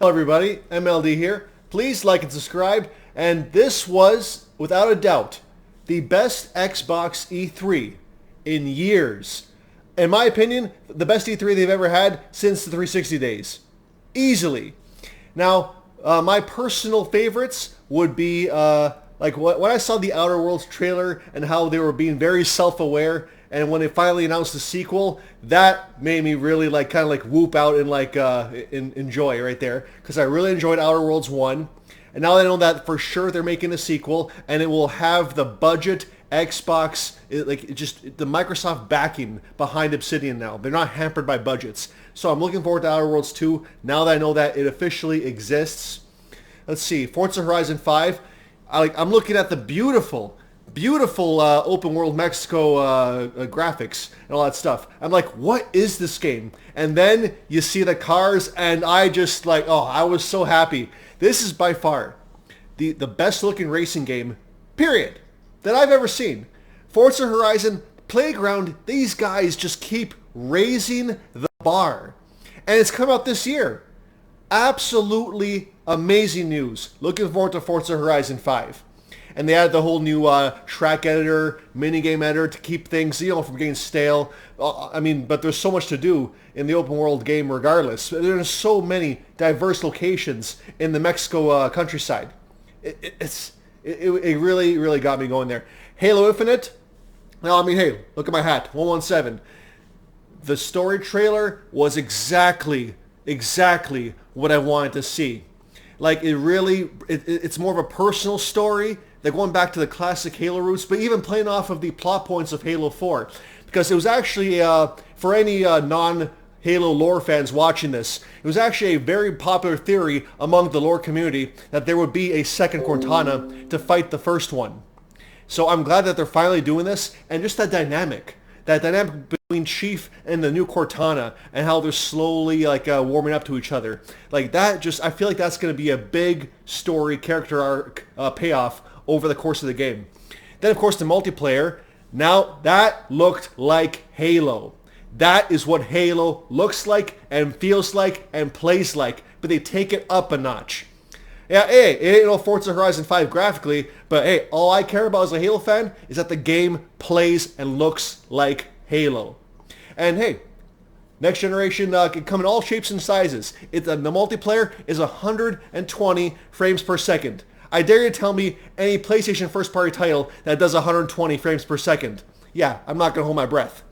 Hello everybody, MLD here. Please like and subscribe. And this was, without a doubt, the best Xbox E3 in years. In my opinion, the best E3 they've ever had since the 360 days. Easily. Now, my personal favorites would be, like when I saw the Outer Worlds trailer and how they were being very self-aware, and when they finally announced the sequel, that made me really kind of whoop out and enjoy right there, because I really enjoyed Outer Worlds 1, and now I know that for sure they're making a sequel, and it will have the budget Xbox, just the Microsoft backing behind Obsidian now. They're not hampered by budgets. So I'm looking forward to Outer Worlds 2 now that I know that it officially exists. Let's see, Forza Horizon 5. I'm looking at the beautiful open world Mexico graphics and all that stuff. I'm like, what is this game? And then you see the cars, and I just I was so happy. This is by far the best looking racing game, period, that I've ever seen. Forza Horizon, Playground, these guys just keep raising the bar. And it's come out this year. Absolutely amazing news. Looking forward to Forza Horizon 5. And they added the whole new track editor, minigame editor to keep things, from getting stale. But there's so much to do in the open world game regardless. There's so many diverse locations in the Mexico countryside. It really, really got me going there. Halo Infinite. Now, hey, look at my hat, 117. The story trailer was exactly what I wanted to see. It's more of a personal story. They're going back to the classic Halo roots, but even playing off of the plot points of Halo 4. Because it was actually, for any non-Halo lore fans watching this, it was actually a very popular theory among the lore community that there would be a second Cortana to fight the first one. So I'm glad that they're finally doing this, and just that dynamic between Chief and the new Cortana, and how they're slowly warming up to each other. I feel like that's going to be a big story, character arc payoff over the course of the game. Then of course the multiplayer. Now that looked like Halo. That is what Halo looks like and feels like and plays like, but they take it up a notch. Yeah, hey, it ain't no Forza Horizon 5 graphically, but hey, all I care about as a Halo fan is that the game plays and looks like Halo. And hey, next generation can come in all shapes and sizes. The multiplayer is 120 frames per second. I dare you to tell me any PlayStation first-party title that does 120 frames per second. Yeah, I'm not going to hold my breath.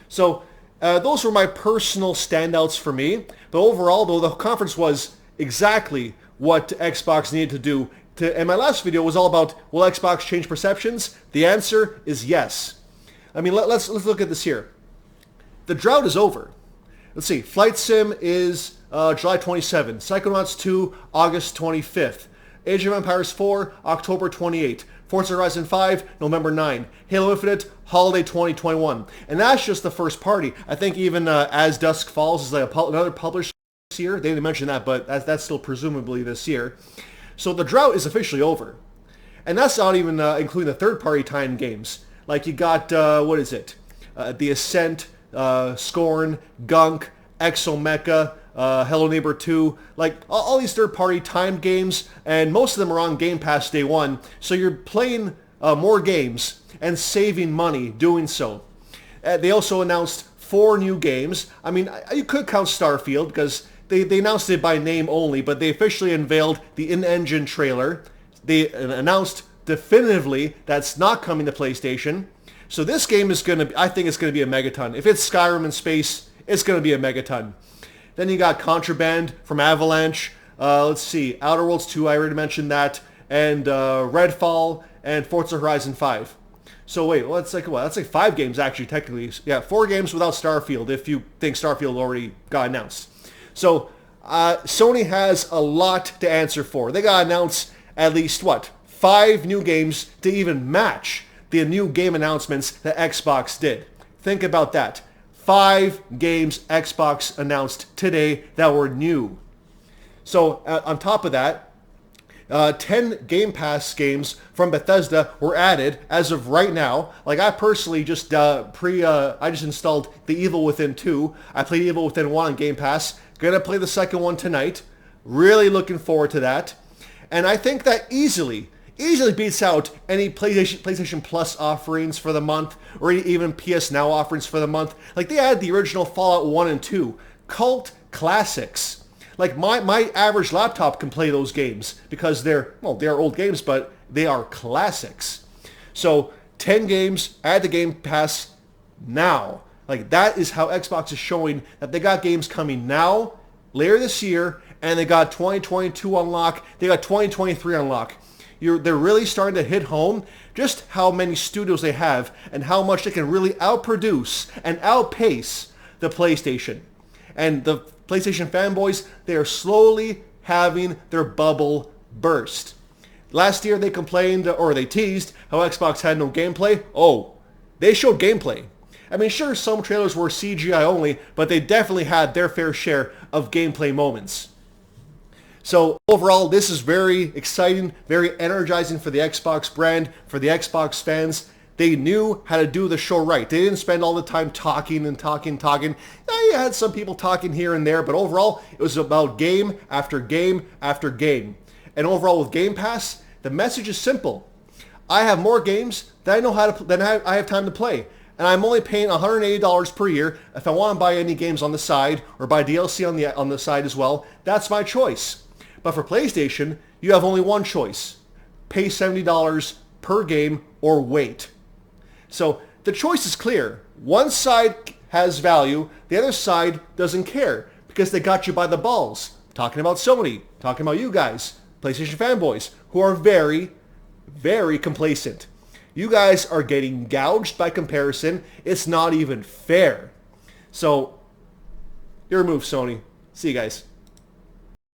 So those were my personal standouts for me. But overall, though, the conference was exactly what Xbox needed to do. And my last video was all about, will Xbox change perceptions? The answer is yes. Let's look at this here. The drought is over. Let's see. Flight Sim is July 27. Psychonauts 2, August 25th. Age of Empires 4, October 28. Forza Horizon 5, November 9. Halo Infinite, Holiday 2021. And that's just the first party. I think even As Dusk Falls is another publisher this year. They didn't mention that, but that's still presumably this year. So the drought is officially over. And that's not even including the third-party timed games. You got, The Ascent, Scorn, Gunk, Exomecha, Hello Neighbor 2, all these third-party timed games, and most of them are on Game Pass day one, so you're playing more games and saving money doing so. They also announced 4 new games. You could count Starfield, because they announced it by name only, but they officially unveiled the in-engine trailer. They announced definitively that's not coming to PlayStation. So this game is I think it's going to be a megaton. If it's Skyrim in space, it's going to be a megaton. Then you got Contraband from Avalanche. Let's see, Outer Worlds 2, I already mentioned that. And Redfall and Forza Horizon 5. So wait, well, that's 5 games actually, technically. Yeah, 4 games without Starfield, if you think Starfield already got announced. So Sony has a lot to answer for. They got to announce at least, 5 new games to even match the new game announcements that Xbox did. Think about that. 5 games Xbox announced today that were new. So on top of that, 10 Game Pass games from Bethesda were added as of right now. I personally just I just installed The Evil Within 2. I played Evil Within 1 on Game Pass. Gonna play the second one tonight. Really looking forward to that. And I think that easily beats out any PlayStation Plus offerings for the month, or even PS Now offerings for the month. Like, they had the original Fallout 1 and 2, cult classics. Like, my average laptop can play those games because they're old games, but they are classics. So 10 games, add the Game Pass now. Like, that is how Xbox is showing that they got games coming now, later this year, and they got 2022 on lock. They got 2023 on lock. They're really starting to hit home just how many studios they have and how much they can really outproduce and outpace the PlayStation. And the PlayStation fanboys, they are slowly having their bubble burst. Last year they complained, or they teased, how Xbox had no gameplay. Oh, they showed gameplay. I mean, sure, some trailers were CGI only, but they definitely had their fair share of gameplay moments. So overall, this is very exciting, very energizing for the Xbox brand, for the Xbox fans. They knew how to do the show right. They didn't spend all the time talking. You had some people talking here and there, but overall, it was about game after game after game. And overall, with Game Pass, the message is simple. I have more games than I have time to play. And I'm only paying $180 per year. If I want to buy any games on the side or buy DLC on the side as well, that's my choice. But for PlayStation, you have only one choice. Pay $70 per game or wait. So the choice is clear. One side has value, the other side doesn't care because they got you by the balls. Talking about Sony, talking about you guys, PlayStation fanboys, who are very, very complacent. You guys are getting gouged by comparison. It's not even fair. So, your move, Sony. See you guys.